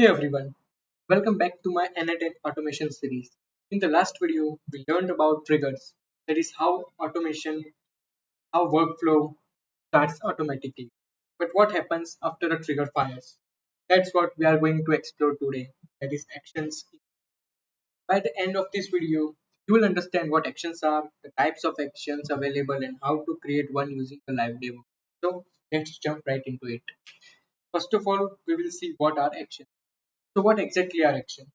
Hey everyone, welcome back to my n8n automation series. In the last video, we learned about triggers. That is how workflow starts automatically. But what happens after a trigger fires? That's what we are going to explore today. That is actions. By the end of this video, you will understand what actions are, the types of actions available, and how to create one using a live demo. So let's jump right into it. First of all, we will see what are actions. So what exactly are actions?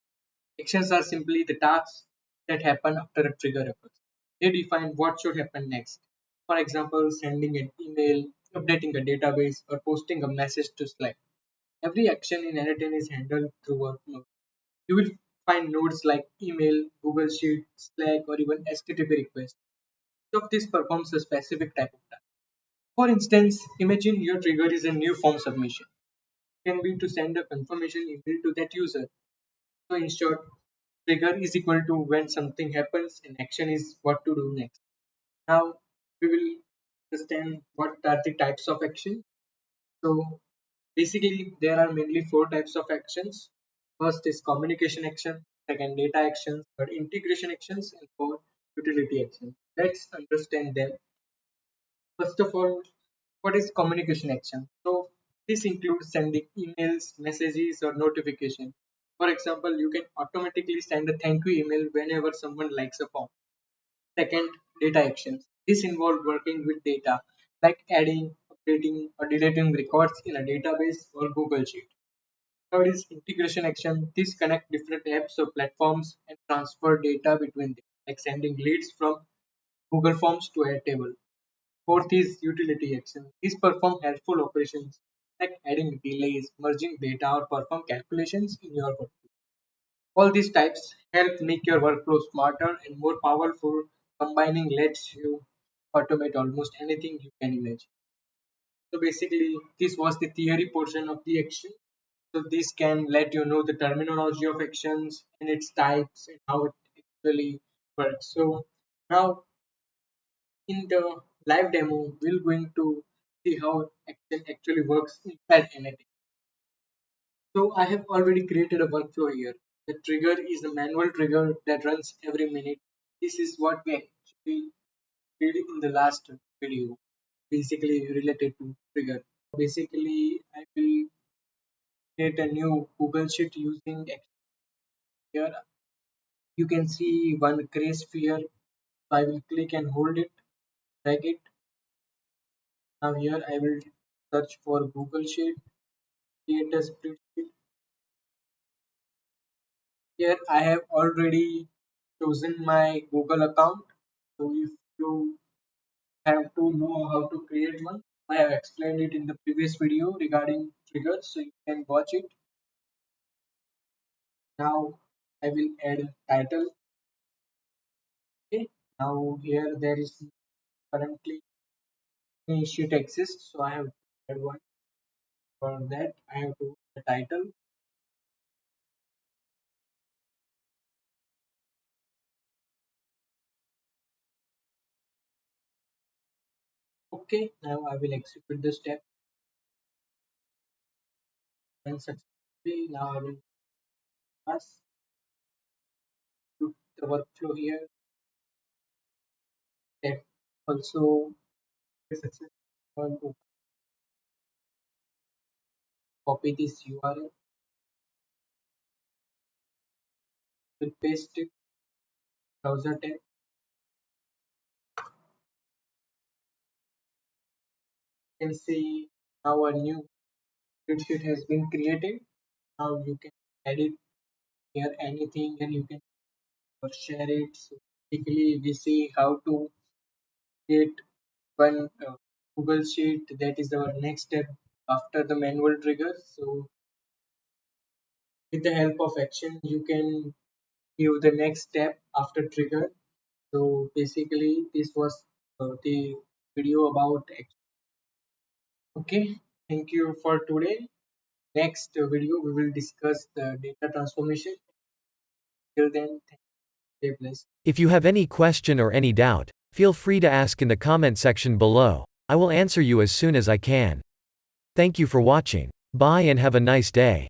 Actions are simply the tasks that happen after a trigger occurs. They define what should happen next. For example, sending an email, updating a database, or posting a message to Slack. Every action in n8n is handled through a node. You will find nodes like email, Google Sheet, Slack, or even HTTP request. Each of these performs a specific type of task. For instance, imagine your trigger is a new form submission. It can be to send a confirmation email to that user. So in short, trigger is equal to when something happens and action is what to do next. Now we will understand what are the types of action. So basically there are mainly four types of actions. First is communication action, second data actions, third integration actions, and fourth utility action. Let's understand them. First of all, what is communication action? So this includes sending emails, messages, or notification. For example, you can automatically send a thank you email whenever someone likes a form. Second, data actions. This involves working with data, like adding, updating, or deleting records in a database or Google Sheet. Third is integration action. This connect different apps or platforms and transfer data between them, like sending leads from Google Forms to a table. Fourth is utility action. These perform helpful operations like adding delays, merging data, or perform calculations in your workflow. All these types help make your workflow smarter and more powerful. Combining lets you automate almost anything you can imagine. So basically, this was the theory portion of the action. So this can let you know the terminology of actions and its types and how it actually works. So now in the live demo, we're going to see how action actually works inside anything. So I have already created a workflow here. The trigger is a manual trigger that runs every minute. This is what we actually did in the last video, basically related to trigger. Basically, I will create a new Google Sheet using action here. You can see one gray sphere. So I will click and hold it, drag it. Now here I will search for Google Sheet, create a spreadsheet. Here I have already chosen my Google account. So if you have to know how to create one, I have explained it in the previous video regarding triggers, so you can watch it. Now I will add a title. Okay. Now here there is currently a sheet exists, so I have to add one. For that, I have to the title. Okay. Now I will execute the step and successfully. Now I will pass to the workflow here. That also is successful. Copy this URL, will paste it, browser tab. You can see now a new spreadsheet has been created. Now you can edit here anything and you can share it. So basically, we see how to create one Google Sheet. That is our next step after the manual trigger. So with the help of action, you can give the next step after trigger. So basically, this was the video about action. Okay, thank you for today. Next video, we will discuss the data transformation. Till then, stay blessed. If you have any question or any doubt, feel free to ask in the comment section below. I will answer you as soon as I can. Thank you for watching. Bye and have a nice day.